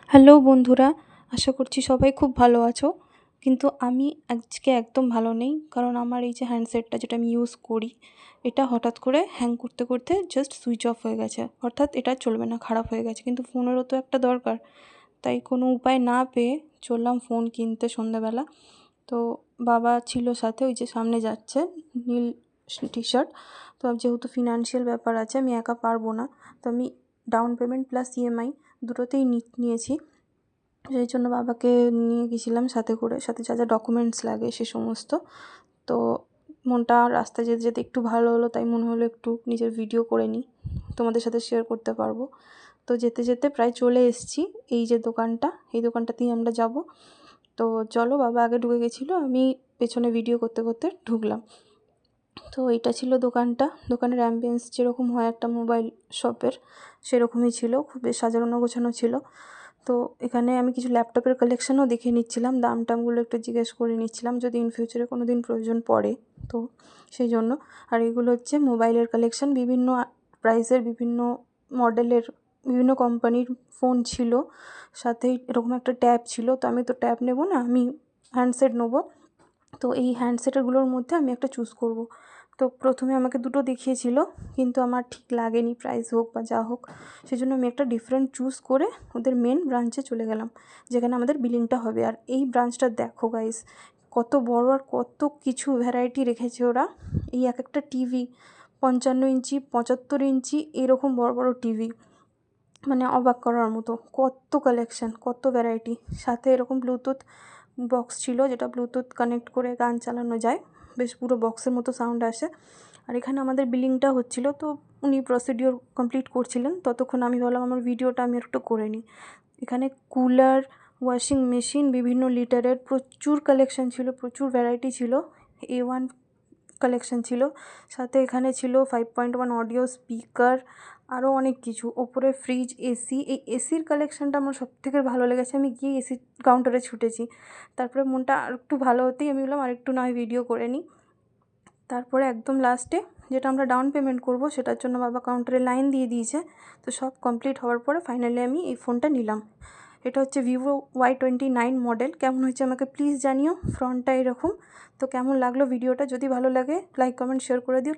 Hello বন্ধুরা, আশা করছি সবাই খুব ভালো আছো। কিন্তু আমি আজকে একদম ভালো নেই, কারণ আমার এই যে হ্যান্ডসেটটা যেটা আমি ইউজ করি, এটা হঠাৎ করে হ্যাং করতে করতে জাস্ট সুইচ অফ হয়ে গেছে। অর্থাৎ এটা চলবে না, খারাপ হয়ে গেছে। কিন্তু ফোনেরও তো একটা দরকার, তাই কোনো উপায় না পেয়ে চললাম ফোন কিনতে সন্ধ্যাবেলা। তো বাবা ছিল সাথে, ওই যে সামনে যাচ্ছে নীল টি শার্ট। তো যেহেতু ফিনান্সিয়াল ব্যাপার আছে, আমি একা পারবো না, তো আমি ডাউন পেমেন্ট প্লাস ইএমআই দুটোতেই নিয়েছি। সেই জন্য বাবাকে নিয়ে গেছিলাম সাথে করে, সাথে যা যা ডকুমেন্টস লাগে সে সমস্ত। তো মনটা রাস্তায় যেতে যেতে একটু ভালো হলো, তাই মনে হলো একটু নিজের ভিডিও করে নিই, তোমাদের সাথে শেয়ার করতে পারবো। তো যেতে যেতে প্রায় চলে এসেছি। এই যে দোকানটা, এই দোকানটাতেই আমরা যাব। তো চলো, বাবা আগে ঢুকে গেছিলো, আমি পেছনে ভিডিও করতে করতে ঢুকলাম। তো এইটা ছিল দোকানটা। দোকানের অ্যাম্বিয়েন্স যেরকম হয় একটা মোবাইল শপের, সেরকমই ছিল, খুব বেশ সাজানো গোছানো ছিল। তো এখানে আমি কিছু ল্যাপটপের কালেকশানও দেখে নিচ্ছিলাম, দাম টামগুলো একটু জিজ্ঞেস করে নিচ্ছিলাম, যদি ইন ফিউচারে কোনো দিন প্রয়োজন পড়ে তো সেই জন্য। আর এগুলো হচ্ছে মোবাইলের কালেকশান, বিভিন্ন প্রাইসের, বিভিন্ন মডেলের, বিভিন্ন কোম্পানির ফোন ছিল। সাথেই এরকম একটা ট্যাব ছিল। তো আমি তো ট্যাব নেব না, আমি হ্যান্ডসেট নেবো। তো এই হ্যান্ডসেটগুলোর মধ্যে আমি একটা চুজ করব। তো প্রথমে আমাকে দুটো দেখিয়েছিল, কিন্তু আমার ঠিক লাগেনি, প্রাইস হোক বা যা হোক। সেজন্য আমি একটা ডিফারেন্ট চুজ করে ওদের মেন ব্রাঞ্চে চলে গেলাম, যেখানে আমাদের বিলিংটা হবে। আর এই ব্রাঞ্চটা দেখো গাইস, কত বড় আর কত কিছু ভ্যারাইটি রেখেছে ওরা। এই এক একটা টিভি 55 ইঞ্চি, 75 ইঞ্চি, এরকম বড় বড় টিভি, মানে অবাক করার মতো। কত কালেকশান, কত ভ্যারাইটি। সাথে এরকম ব্লুটুথ বক্স ছিল, যেটা ব্লুটুথ কানেক্ট করে গান চালানো যায়, বেশ পুরো বক্সের মতো সাউন্ড আসে। আর এখানে আমাদের বিলিংটা হচ্ছিল, তো উনি প্রসিডিওর কমপ্লিট করছিলেন, ততক্ষণ আমি ভাবলাম আমার ভিডিওটা আমি একটু করে নিই। এখানে কুলার, ওয়াশিং মেশিন, বিভিন্ন লিটারের প্রচুর কালেকশান ছিল, প্রচুর ভ্যারাইটি ছিল। A1 কালেকশান ছিল। সাথে এখানে ছিল 5.1 অডিও স্পিকার, আরও অনেক কিছু। ওপরে ফ্রিজ, এসি। এই এসির কালেকশানটা আমার সবথেকে ভালো লেগেছে, আমি গিয়ে এসি কাউন্টারে ছুটেছি। তারপরে মনটা আর একটু ভালো হতেই আমি বললাম আর একটু নয় ভিডিও করে নিই। তারপরে একদম লাস্টে যেটা আমরা ডাউন পেমেন্ট করব, সেটার জন্য বাবা কাউন্টারে লাইন দিয়ে দিয়েছে। তো সব কমপ্লিট হওয়ার পরে ফাইনালি আমি এই ফোনটা নিলাম। এটা হচ্ছে ভিভো Y29 মডেল। কেমন হয়েছে আমাকে প্লিজ জানিও। ফ্রন্টটা এরকম। তো কেমন লাগলো ভিডিওটা? যদি ভালো লাগে লাইক কমেন্ট শেয়ার করে দিও।